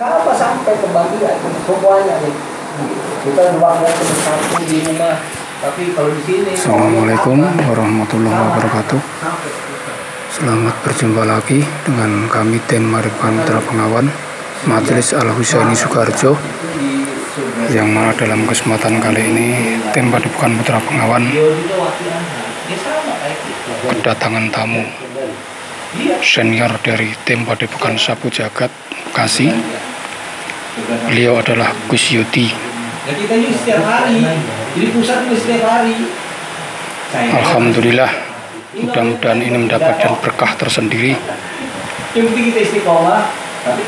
Apa sampai kebagian semuanya nih. Kita ruangnya cuma satu di rumah. Tapi kalau di sini. Assalamualaikum warahmatullahi wabarakatuh. Selamat berjumpa lagi dengan kami tim Padepokan Putra Bengawan Majelis Al-Husaini Sukoharjo, yang mana dalam kesempatan kali ini tim Padepokan Putra Bengawan kedatangan tamu senior dari tim Padepokan Sapu Jagat Bekasi. Beliau adalah Gus Yudi. Alhamdulillah, mudah-mudahan ini mendapatkan berkah tersendiri.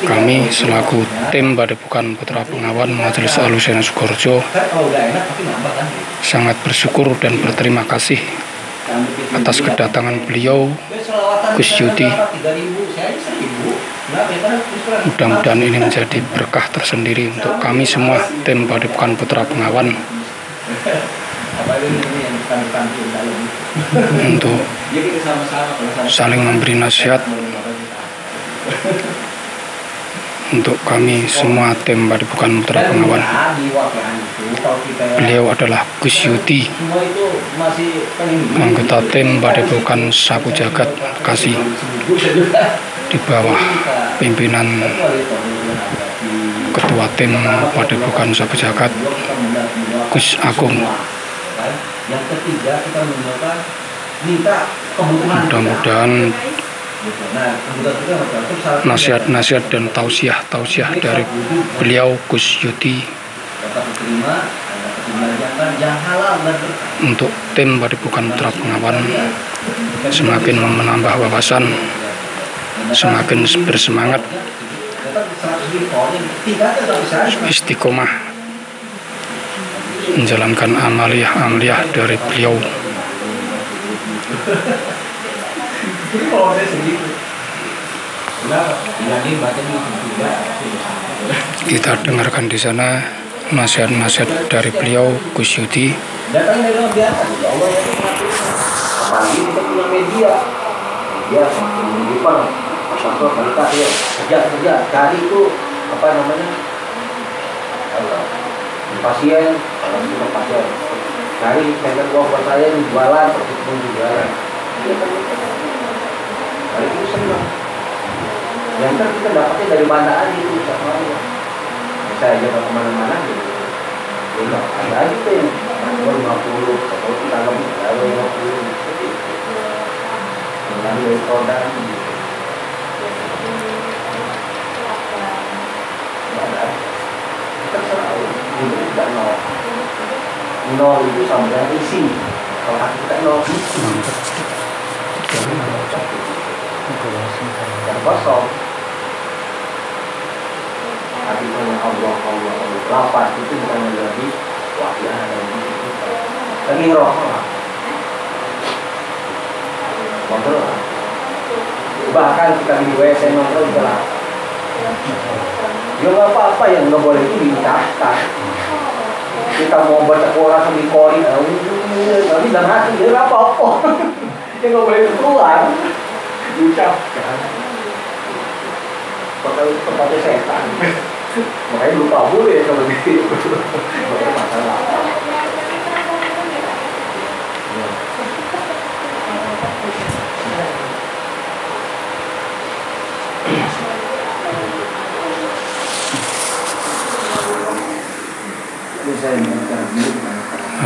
Kami selaku tim Padepokan Putra Bengawan Majelis Al-Husaini Sukoharjo sangat bersyukur dan berterima kasih atas kedatangan beliau, Gus Yudi. Mudah-mudahan ini menjadi berkah tersendiri untuk kami semua tim Padepokan Putra Bengawan, untuk saling memberi nasihat untuk kami semua tim Padepokan Putra Bengawan. Beliau adalah Gus Yudi, anggota tim Padepokan Sapu Jagat Bekasi, di bawah pimpinan Ketua Tim Padepokan Sapu Jagat Gus Agung. Mudah-mudahan nasihat-nasihat dan tausiah dari beliau Gus Yudi untuk tim Padepokan Putra Bengawan semakin menambah wawasan, semakin bersemangat, istiqomah menjalankan amaliyah dari beliau. Kita dengarkan di sana nasihat-nasihat dari beliau Gus Yudi. Datangnya luar biasa, ya Allah ya. Apalagi kita punya media, ya Jepang, pastor kita ya kerja cari itu apa namanya pasien, kalau kita pasien cari pengen uang buat saya jualan, pergi jualan. Hari itu senang. Yang kita dapatnya dari bandaan itu sama ya. Saya jaga kemana-mana gitu. Ya ada aja tuh yang 50, kalau kita lebih kalau 50 gitu. Mengambil produk gitu. Ada. Kita selalu itu tidak nol itu sama dengan isi. Kalau hati kita nol yang kosong. Hati punya Allah. Lapar itu bukan lagi wakilan dalam diri kita. Lagi roh lah. Kontrol lah. Bahkan kita di WC nongkrong juga lah. Ya nggak apa-apa yang nggak boleh itu diucapkan. Kita mau baca Quran di kori, tapi dalam hati dia nggak apa-apa. Yang nggak boleh keluar diucapkan. Pakai setan. Makanya lupa boleh kalau gitu. Makanya masalah.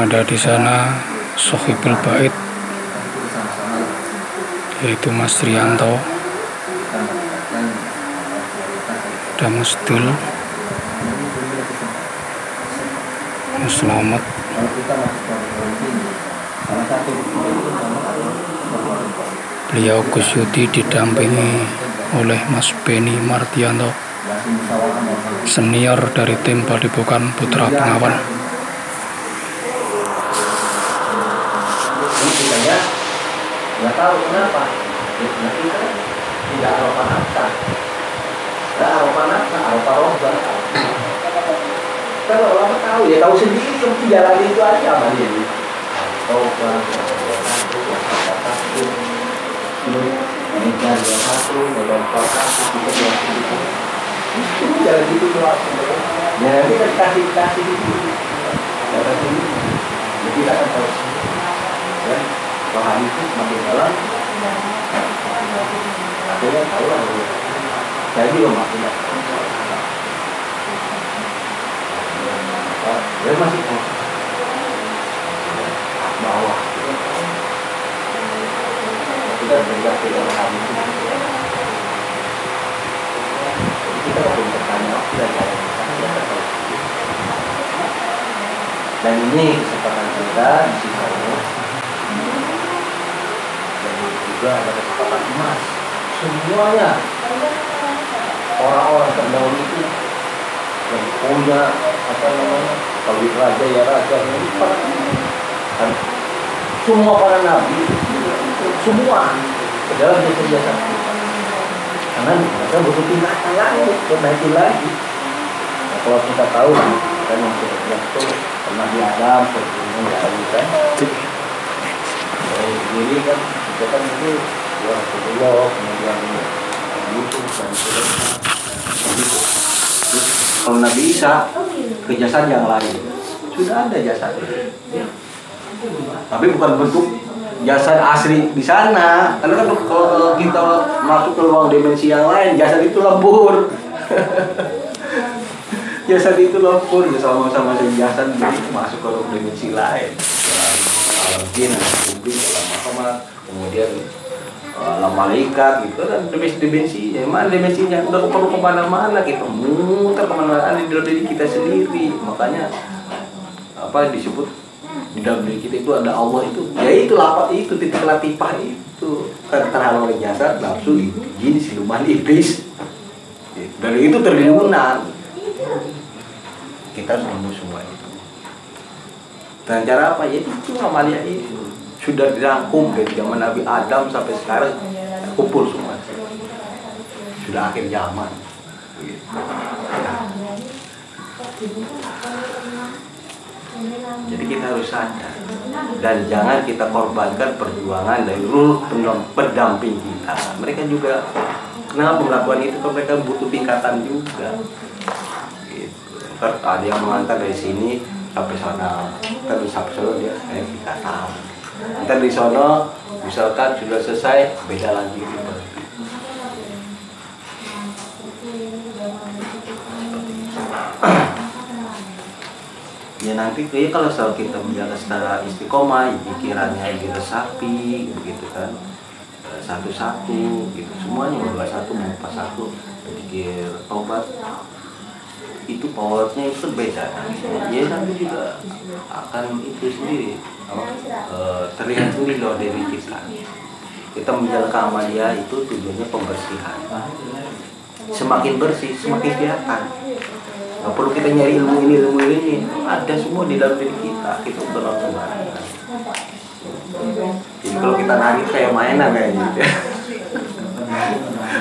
Ada di sana Sohibul Bait, yaitu Mas Trianto, ada Mas Dul, Mas Selamat, beliau Gus Yudi didampingi oleh Mas Beni Martianto, senior dari tim Padepokan Putra Bengawan. Nggak tahu kenapa kita tidak aropa nafkah, aropa roh. Kalau orang tahu ya tahu sendiri, seperti jalan itu aja amalnya. Ini dari yang satu, dari yang satu, Jalan itu keluar. Ya nanti kan kasih itu. Jalan ini. Jadi kita akan tahu. Ya, paham itu semakin dalam. Akhirnya tahu lah. Saya juga makin. Ya masih bawah. Kita belajar kita paham itu. Kita belum bertanya dan ini kesempatan kita di sini dan juga ada kesempatan emas semuanya orang-orang terdahulu itu yang punya apa namanya kalau raja ya raja kan semua para nabi semua dalam jasa-jasa karena mereka butuh tingkatan lagi, perbaiki lagi. Nah, kalau kita tahu kan yang sudah itu pernah di Adam, sebelumnya ya kan. Jadi kan kita kan itu ya Rasulullah kemudian Yusuf dan sebagainya. Kalau Nabi Isa ke jasad yang lain sudah ada jasad, tapi bukan bentuk jasad asli di sana, karena kan kalau kita masuk ke ruang dimensi yang lain, jasad itu lebur. Jasad itu lebur, ya sama-sama jasad masuk ke ruang dimensi lain. Alam jin, alam iblis, alam Muhammad, kemudian alam malaikat, gitu kan dimensinya. Mana dimensinya? Udah perlu kemana-mana, kita muter kemana-mana di dalam diri kita sendiri. Makanya apa disebut di dalam diri kita itu ada Allah itu, ya itu lapat itu titik latifah itu terhalang oleh jasad, nafsu, jin, siluman, iblis. Dari itu triliunan. Kita harus menemui semua itu. Dan cara apa? Ya itu amalia itu sudah dirangkum dari zaman Nabi Adam sampai sekarang kumpul semua. Sudah akhir zaman. Jadi kita harus sadar dan jangan kita korbankan perjuangan dari seluruh pendamping kita. Mereka juga kenapa melakukan itu? Karena mereka butuh tingkatan juga. Gitu. Ada yang mengantar dari sini sampai sana, kita sampai sana dia naik tingkatan. Kita di sana misalkan sudah selesai beda lagi. Ya nanti kalau soal kita menjaga secara istiqomah, pikirannya diresapi, begitu kan, satu-satu, gitu semuanya berbuat satu, mengupas satu, berpikir tobat, itu powernya itu beda. Ya nanti juga akan itu sendiri, terlihat sendiri loh dari kita. Kita menjalankan amalia itu tujuannya pembersihan. Semakin bersih, semakin kelihatan. Nggak perlu kita nyari ilmu ini, ada semua di dalam diri kita udah langsung ada. Jadi kalau kita nari kayak mainan kayak gitu,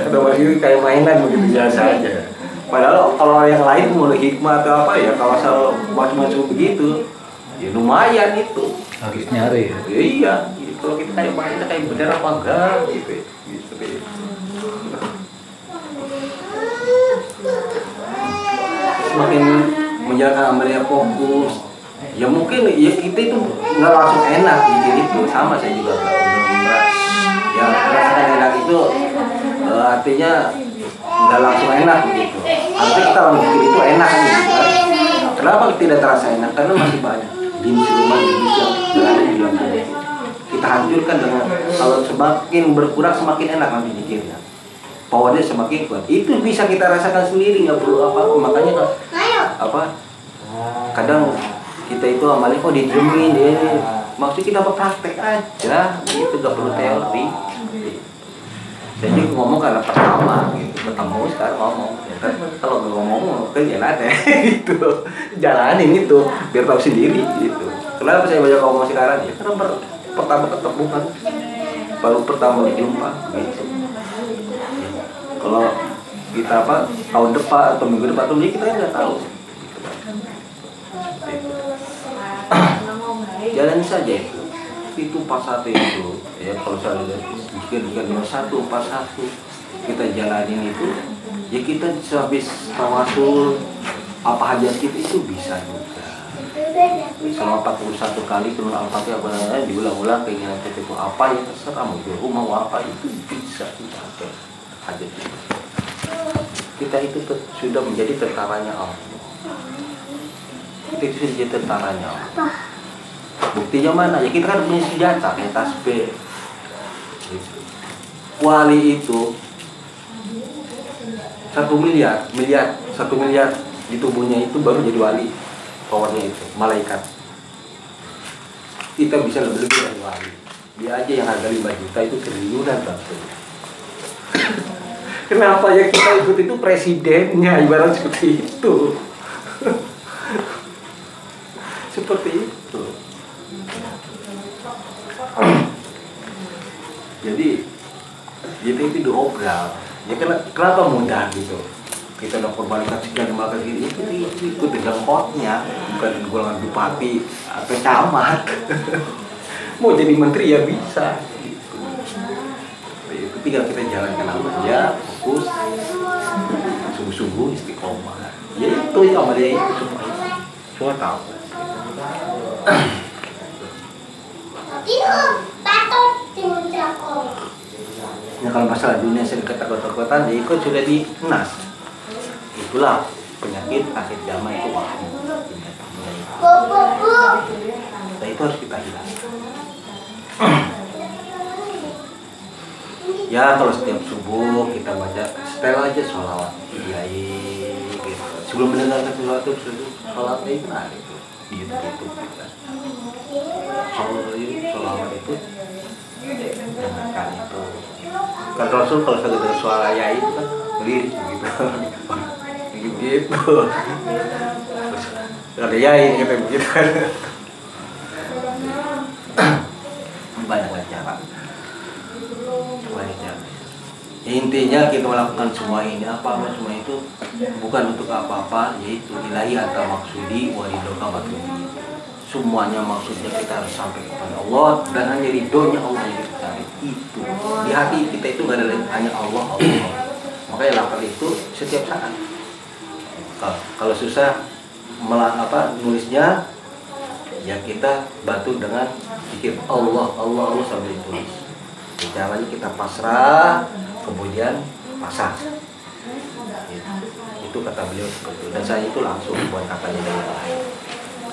atau masih kayak mainan begitu biasa aja. Padahal kalau yang lain mulai hikmah atau apa ya, kalau soal macam-macam begitu, ya lumayan itu. Harus nyari ya. Iya, kalau kita kayak mainan kayak bener apa enggak gitu. Semakin menjalankan amalia fokus, ya mungkin ya kita itu nggak langsung enak bikin itu. Sama saya juga ya merasakan enak itu artinya nggak langsung enak begitu. Artinya kita kalau bikin itu enak gitu kan. Kenapa tidak terasa enak? Karena masih banyak jin siluman iblis yang berada di dalam diri. Kita hancurkan dengan kalau semakin berkurang semakin enak nanti pikirnya. Powernya semakin kuat. Itu bisa kita rasakan sendiri, nggak perlu apa-apa. Makanya kadang kita itu amalnya kok didiemin deh. Maksud kita praktek aja, gitu nggak perlu teori. Saya juga ngomong karena pertama, gitu. Ketemu sekarang ngomong. Ya kan, kalau nggak ngomong, kerjaan ada, gitu. Jalanin itu, biar tahu sendiri, gitu. Kenapa saya banyak ngomong sekarang? Ya karena pertama ketemu kan, baru pertama dijumpa, gitu. Kalau kita tahun depan atau minggu depan atau kita nggak tahu. Jalan saja itu pas satu itu ya, kalau saya lihat jika satu pas satu kita jalanin itu, ya kita habis tawasul apa hajat kita itu bisa juga. Selama 41 kali turun Al-Fatihah diulang-ulang keinginan kita itu apa ya terserah, mau jual rumah mau apa itu bisa dicapai hajat kita. Kita itu sudah menjadi tentaranya Allah. Kita itu sudah jadi tentaranya Allah. Buktinya mana? Ya kita kan punya senjata kayak tasbih. Wali itu 1 miliar di tubuhnya itu baru jadi wali. Powernya itu malaikat. Kita bisa lebih dari wali. Dia aja yang harga 5 juta itu triliunan tapi. Kenapa ya kita ikut itu presidennya, ibarat seperti itu. Seperti itu. Jadi kita itu diobral. Ya kenapa mudah gitu? Kita udah formalitas sekian maka gini itu ikut dengan hotnya, bukan golongan bupati atau camat. Mau jadi menteri ya bisa. Itu tinggal kita jalankan aja, fokus, sungguh-sungguh istiqomah. Ya itu sama dia itu semua tahu. Nah kalau masalah dunia sering ketakutan, ya ikut sudah dinas. Itulah penyakit akhir zaman itu wahyu. Nah itu harus kita hilang. Ya kalau setiap subuh kita baca setel aja sholawat Kiai gitu. Sebelum mendengarkan sesuatu sholatnya itu ada itu di YouTube kita. Sholawat itu dengarkan itu. Kan Rasul kalau saya dengar suara Yai itu kan lirik gitu. Gitu. Ada Yai kata begitu kan. Banyak cara. Intinya kita melakukan semua ini semua itu bukan untuk apa-apa, yaitu ilahi atau maksudi walidoka maksudi. Semuanya maksudnya kita harus sampai kepada Allah dan hanya ridhonya Allah yang kita cari. Itu di hati kita itu nggak ada lain, hanya Allah. Makanya lapar itu setiap saat. Kalau susah nulisnya, ya kita bantu dengan pikir Allah sambil ditulis. Caranya kita pasrah, kemudian pasang. Itu kata beliau seperti itu. Dan saya itu langsung buat katanya dari yang lain.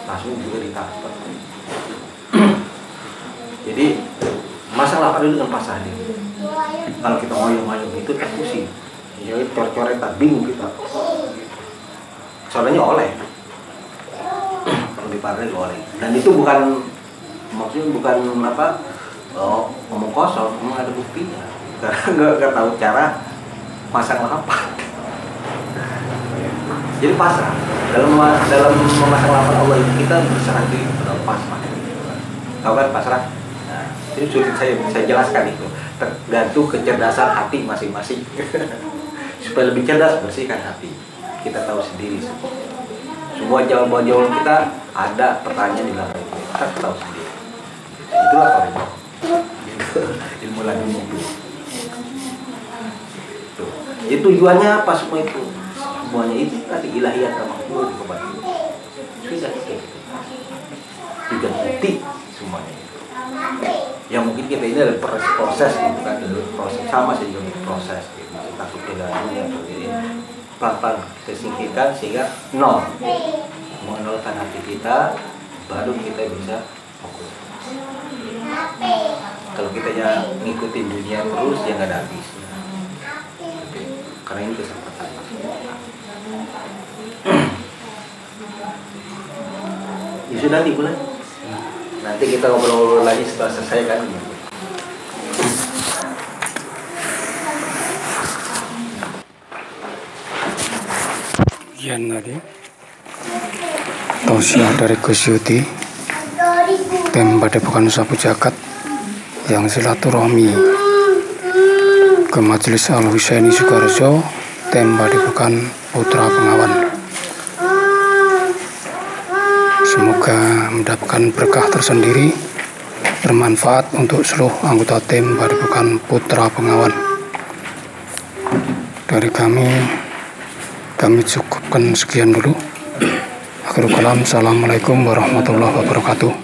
Langsung juga ditangkap. Jadi masalah apa dulu dengan pasrah ini. Kalau kita ngoyong-ngoyong itu terpusing. Ya coret-coretan, bingung kita. Soalnya oleh. Kalau diparah oleh. Dan itu maksudnya bukan ngomong kosong, memang ada buktinya. Karena nggak tahu cara masang lapak. Jadi pasrah dalam memasang lapak Allah itu kita berserah diri kepada pasrah. Tahu kan pasrah? Nah, ini sulit saya jelaskan itu. Tergantung kecerdasan hati masing-masing. Supaya lebih cerdas bersihkan hati. Kita tahu sendiri semua jawaban kita ada pertanyaan di dalam itu. Kita tahu sendiri. Itulah kalau ilmu laduni itu. Itu tujuannya apa semua itu? Semuanya itu tadi ilahiyat sama guru kepada sudah itu. Juga bukti semuanya itu. Yang mungkin kita ini adalah proses gitu kan, proses sama saja juga proses gitu. Takut ke dunia ini pelan-pelan kita singkirkan sehingga nol. Menolkan hati kita, baru kita bisa fokus. Kalau kita ngikutin dunia terus ya nggak ada habisnya. Karena ini kesempatan. Ya sudah dimulai. Nanti kita ngobrol lagi setelah selesai kan. Yan tadi tausiah dari Gus Yudi tim Padepokan Sapu Jagat yang silaturahmi ke Majelis Al-Husaini Sukoharjo tim Padepokan Putra Pengawan. Semoga mendapatkan berkah tersendiri, bermanfaat untuk seluruh anggota tim Padepokan Putra Pengawan. dari kami cukupkan sekian dulu. Akhirul kalam, assalamualaikum warahmatullahi wabarakatuh.